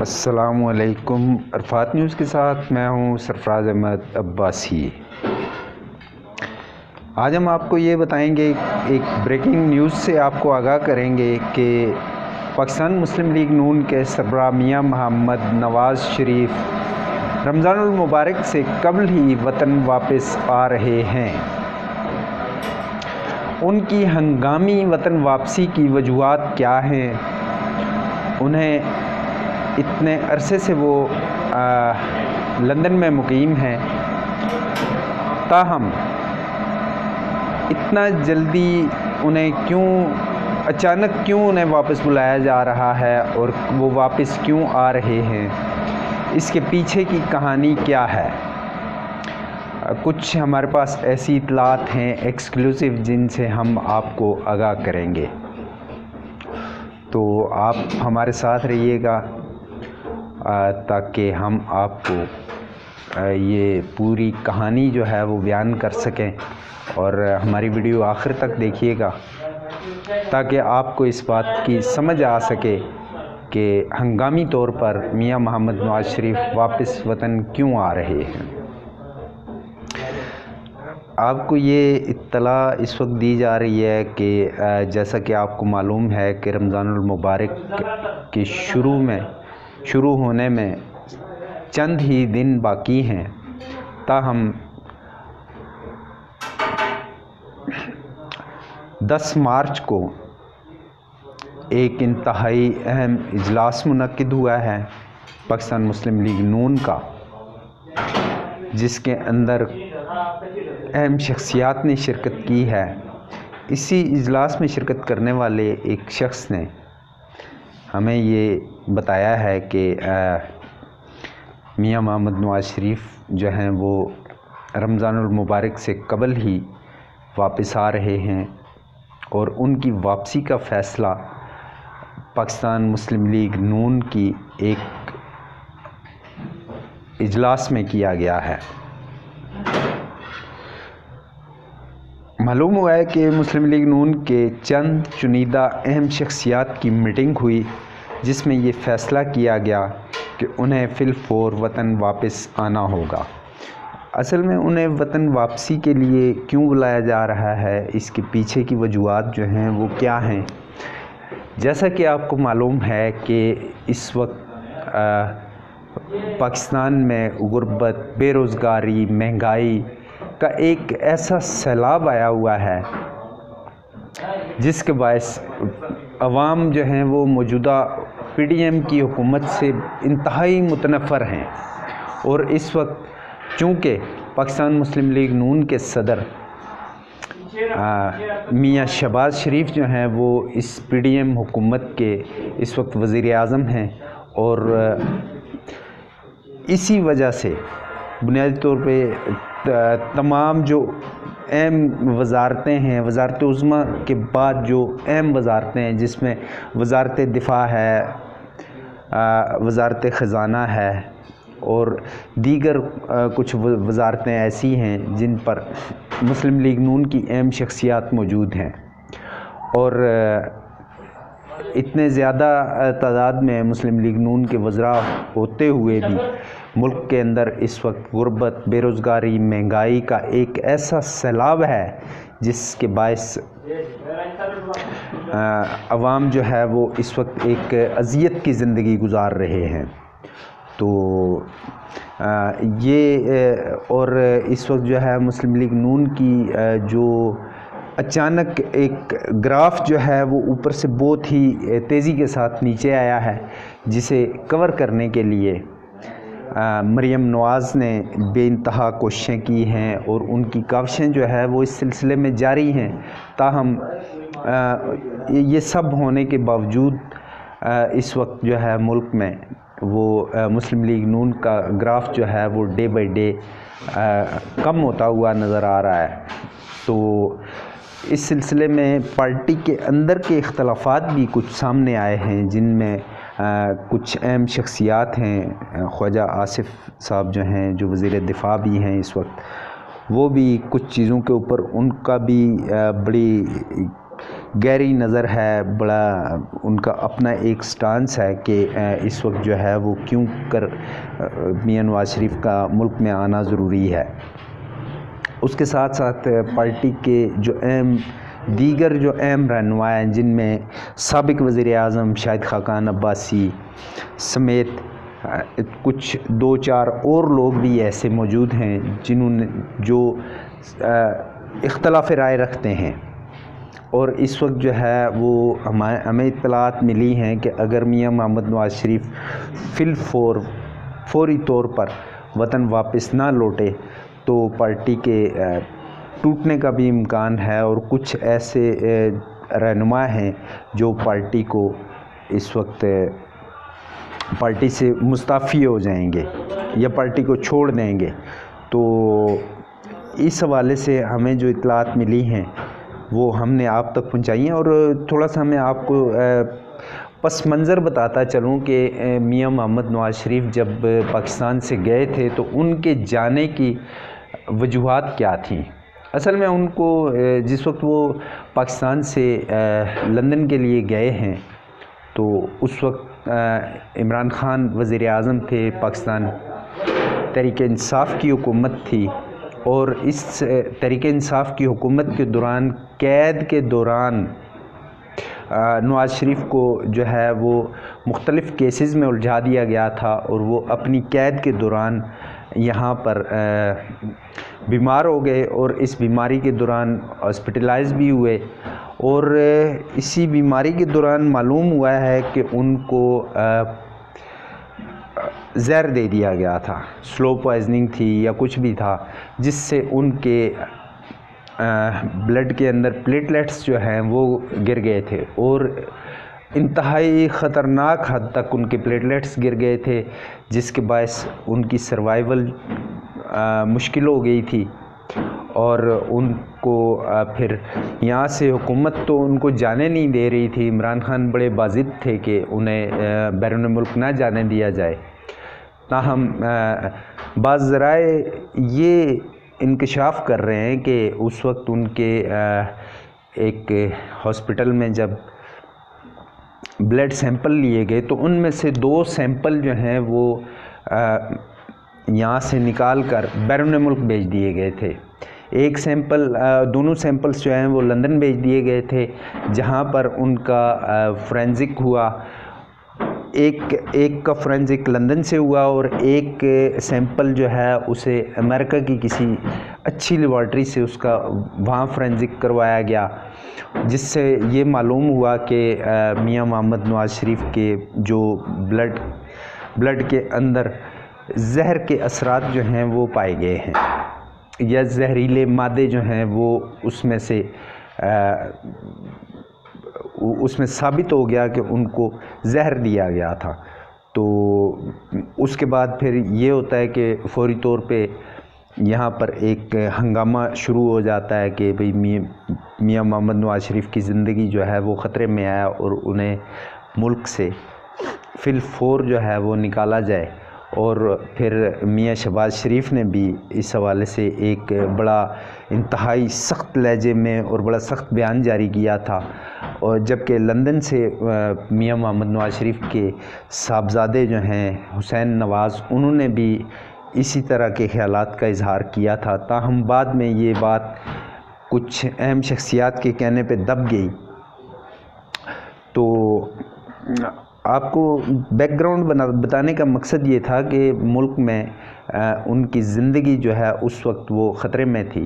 السلام علیکم۔ عرفات نیوز کے ساتھ میں ہوں سرفراز احمد عباسی۔ آج ہم آپ کو یہ بتائیں گے، ایک بریکنگ نیوز سے آپ کو آگاہ کریں گے کہ پاکستان مسلم لیگ نون کے سربراہ میاں محمد نواز شریف رمضان المبارک سے قبل ہی وطن واپس آ رہے ہیں۔ ان کی ہنگامی وطن واپسی کی وجوہات کیا ہیں؟ انہیں اتنے عرصے سے وہ لندن میں مقیم ہیں، تاہم اتنا جلدی انہیں اچانک کیوں انہیں واپس بلایا جا رہا ہے اور وہ واپس کیوں آ رہے ہیں؟ اس کے پیچھے کی کہانی کیا ہے؟ کچھ ہمارے پاس ایسی اطلاعات ہیں ایکسکلوسیو جن سے ہم آپ کو آگاہ کریں گے، تو آپ ہمارے ساتھ رہیے گا تاکہ ہم آپ کو یہ پوری کہانی جو ہے وہ بیان کر سکیں، اور ہماری ویڈیو آخر تک دیکھیے گا تاکہ آپ کو اس بات کی سمجھ آ سکے کہ ہنگامی طور پر میاں محمد نواز شریف واپس وطن کیوں آ رہے ہیں۔ آپ کو یہ اطلاع اس وقت دی جا رہی ہے کہ جیسا کہ آپ کو معلوم ہے کہ رمضان المبارک کے شروع ہونے میں چند ہی دن باقی ہیں، تاہم 10 مارچ کو ایک انتہائی اہم اجلاس منعقد ہوا ہے پاکستان مسلم لیگ نون کا، جس کے اندر اہم شخصیات نے شرکت کی ہے۔ اسی اجلاس میں شرکت کرنے والے ایک شخص نے ہمیں یہ بتایا ہے کہ میاں محمد نواز شریف جو ہیں وہ رمضان المبارک سے قبل ہی واپس آ رہے ہیں، اور ان کی واپسی کا فیصلہ پاکستان مسلم لیگ نون کی ایک اجلاس میں کیا گیا ہے۔ معلوم ہوا ہے کہ مسلم لیگ نون کے چند چنیدہ اہم شخصیات کی میٹنگ ہوئی، جس میں یہ فیصلہ کیا گیا کہ انہیں فی الفور وطن واپس آنا ہوگا۔ اصل میں انہیں وطن واپسی کے لیے کیوں بلایا جا رہا ہے، اس کے پیچھے کی وجوہات جو ہیں وہ کیا ہیں؟ جیسا کہ آپ کو معلوم ہے کہ اس وقت پاکستان میں غربت، بے روزگاری، مہنگائی کا ایک ایسا سیلاب آیا ہوا ہے جس کے باعث عوام جو ہیں وہ موجودہ پی ڈی ایم کی حکومت سے انتہائی متنفر ہیں، اور اس وقت چونکہ پاکستان مسلم لیگ نون کے صدر میاں شہباز شریف جو ہیں وہ اس پی ڈی ایم حکومت کے اس وقت وزیر اعظم ہیں، اور اسی وجہ سے بنیادی طور پہ تمام جو اہم وزارتیں ہیں، وزارت عظمیٰ کے بعد جو اہم وزارتیں ہیں، جس میں وزارت دفاع ہے، وزارت خزانہ ہے، اور دیگر کچھ وزارتیں ایسی ہیں جن پر مسلم لیگ نون کی اہم شخصیات موجود ہیں، اور اتنے زیادہ تعداد میں مسلم لیگ نون کے وزراء ہوتے ہوئے بھی ملک کے اندر اس وقت غربت، بے روزگاری، مہنگائی کا ایک ایسا سیلاب ہے جس کے باعث عوام جو ہے وہ اس وقت ایک اذیت کی زندگی گزار رہے ہیں۔ تو اور اس وقت جو ہے مسلم لیگ نون کی جو اچانک ایک گراف جو ہے وہ اوپر سے بہت ہی تیزی کے ساتھ نیچے آیا ہے، جسے کور کرنے کے لیے مریم نواز نے بے انتہا کوششیں کی ہیں، اور ان کی کاوشیں جو ہے وہ اس سلسلے میں جاری ہیں، تاہم یہ سب ہونے کے باوجود اس وقت جو ہے ملک میں وہ مسلم لیگ نون کا گراف جو ہے وہ ڈے بائی ڈے کم ہوتا ہوا نظر آ رہا ہے۔ تو اس سلسلے میں پارٹی کے اندر کے اختلافات بھی کچھ سامنے آئے ہیں، جن میں کچھ اہم شخصیات ہیں، خواجہ آصف صاحب جو ہیں جو وزیر دفاع بھی ہیں اس وقت، وہ بھی کچھ چیزوں کے اوپر ان کا بھی بڑی گہری نظر ہے، بڑا ان کا اپنا ایک سٹانس ہے کہ اس وقت جو ہے وہ کیوں کر میاں نواز شریف کا ملک میں آنا ضروری ہے۔ اس کے ساتھ ساتھ پارٹی کے جو دیگر جو اہم رہنما ہیں، جن میں سابق وزیر اعظم شاہد خاقان عباسی سمیت کچھ 2-4 اور لوگ بھی ایسے موجود ہیں جنہوں نے جو اختلاف رائے رکھتے ہیں، اور اس وقت جو ہے وہ ہمیں اطلاعات ملی ہیں کہ اگر میاں محمد نواز شریف فوری طور پر وطن واپس نہ لوٹے تو پارٹی کے ٹوٹنے کا بھی امکان ہے، اور کچھ ایسے رہنما ہیں جو پارٹی کو اس وقت پارٹی سے مستعفی ہو جائیں گے یا پارٹی کو چھوڑ دیں گے۔ تو اس حوالے سے ہمیں جو اطلاعات ملی ہیں وہ ہم نے آپ تک پہنچائی ہیں، اور تھوڑا سا میں آپ کو پس منظر بتاتا چلوں کہ میاں محمد نواز شریف جب پاکستان سے گئے تھے تو ان کے جانے کی وجوہات کیا تھیں۔ اصل میں ان کو جس وقت وہ پاکستان سے لندن کے لیے گئے ہیں تو اس وقت عمران خان وزیر اعظم تھے، پاکستان تحریک انصاف کی حکومت تھی، اور اس تحریک انصاف کی حکومت کے دوران قید کے دوران نواز شریف کو جو ہے وہ مختلف کیسز میں الجھا دیا گیا تھا، اور وہ اپنی قید کے دوران یہاں پر بیمار ہو گئے، اور اس بیماری کے دوران ہاسپٹلائز بھی ہوئے، اور اسی بیماری کے دوران معلوم ہوا ہے کہ ان کو زہر دے دیا گیا تھا، سلو پوائزننگ تھی یا کچھ بھی تھا، جس سے ان کے بلڈ کے اندر پلیٹلیٹس جو ہیں وہ گر گئے تھے، اور انتہائی خطرناک حد تک ان کے پلیٹلیٹس گر گئے تھے، جس کے باعث ان کی سروائیول مشکل ہو گئی تھی، اور ان کو پھر یہاں سے حکومت تو ان کو جانے نہیں دے رہی تھی۔ عمران خان بڑے باضد تھے کہ انہیں بیرون ملک نہ جانے دیا جائے، تاہم بعض ذرائع یہ انکشاف کر رہے ہیں کہ اس وقت ان کے ایک ہاسپٹل میں جب بلڈ سیمپل لیے گئے تو ان میں سے 2 سیمپل جو ہیں وہ یہاں سے نکال کر بیرون ملک بھیج دیے گئے تھے۔ ایک سیمپل دونوں سیمپلز جو ہیں وہ لندن بھیج دیے گئے تھے، جہاں پر ان کا فورینزک ہوا، ایک کا فورینزک لندن سے ہوا، اور ایک سیمپل جو ہے اسے امریکہ کی کسی اچھی لیبارٹری سے اس کا وہاں فورینزک کروایا گیا، جس سے یہ معلوم ہوا کہ میاں محمد نواز شریف کے جو بلڈ کے اندر زہر کے اثرات جو ہیں وہ پائے گئے ہیں، یا زہریلے مادے جو ہیں وہ اس میں ثابت ہو گیا کہ ان کو زہر دیا گیا تھا۔ تو اس کے بعد پھر یہ ہوتا ہے کہ فوری طور پہ یہاں پر ایک ہنگامہ شروع ہو جاتا ہے کہ بھئی میاں محمد نواز شریف کی زندگی جو ہے وہ خطرے میں آیا، اور انہیں ملک سے فی الفور جو ہے وہ نکالا جائے۔ اور پھر میاں شہباز شریف نے بھی اس حوالے سے ایک بڑا انتہائی سخت لہجے میں اور بڑا سخت بیان جاری کیا تھا، اور جبکہ لندن سے میاں محمد نواز شریف کے صاحبزادے جو ہیں حسین نواز، انہوں نے بھی اسی طرح کے خیالات کا اظہار کیا تھا، تاہم بعد میں یہ بات کچھ اہم شخصیات کے کہنے پہ دب گئی۔ تو آپ کو بیک گراؤنڈ بتانے کا مقصد یہ تھا کہ ملک میں ان کی زندگی جو ہے اس وقت وہ خطرے میں تھی،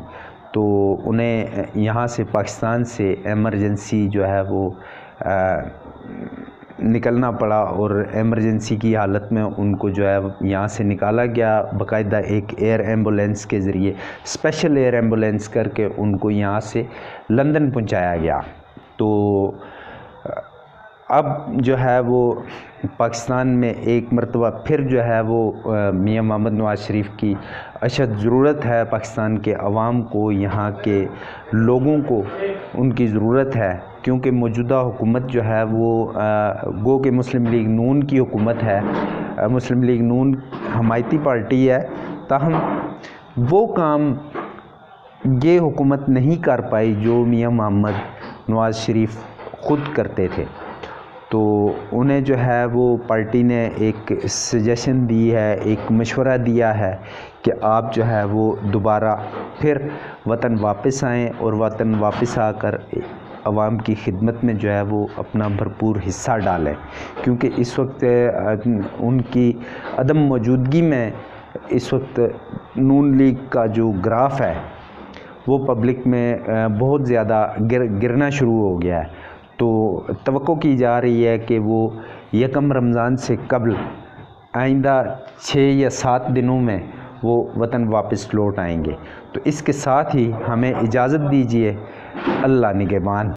تو انہیں یہاں سے پاکستان سے ایمرجنسی جو ہے وہ نکلنا پڑا، اور ایمرجنسی کی حالت میں ان کو جو ہے یہاں سے نکالا گیا، باقاعدہ ایک ایئر ایمبولینس کے ذریعے، اسپیشل ایئر ایمبولینس کر کے ان کو یہاں سے لندن پہنچایا گیا۔ تو اب جو ہے وہ پاکستان میں ایک مرتبہ پھر جو ہے وہ میاں محمد نواز شریف کی اشد ضرورت ہے، پاکستان کے عوام کو، یہاں کے لوگوں کو ان کی ضرورت ہے، کیونکہ موجودہ حکومت جو ہے وہ گو کہ مسلم لیگ نون کی حکومت ہے، مسلم لیگ نون حمایتی پارٹی ہے، تاہم وہ کام یہ حکومت نہیں کر پائی جو میاں محمد نواز شریف خود کرتے تھے، تو انہیں جو ہے وہ پارٹی نے ایک سجیشن دی ہے، ایک مشورہ دیا ہے کہ آپ جو ہے وہ دوبارہ پھر وطن واپس آئیں اور وطن واپس آ کر عوام کی خدمت میں جو ہے وہ اپنا بھرپور حصہ ڈالیں، کیونکہ اس وقت ان کی عدم موجودگی میں اس وقت نون لیگ کا جو گراف ہے وہ پبلک میں بہت زیادہ گرنا شروع ہو گیا ہے۔ تو توقع کی جا رہی ہے کہ وہ یکم رمضان سے قبل آئندہ 6 یا 7 دنوں میں وہ وطن واپس لوٹ آئیں گے۔ تو اس کے ساتھ ہی ہمیں اجازت دیجیے، اللہ نگہبان۔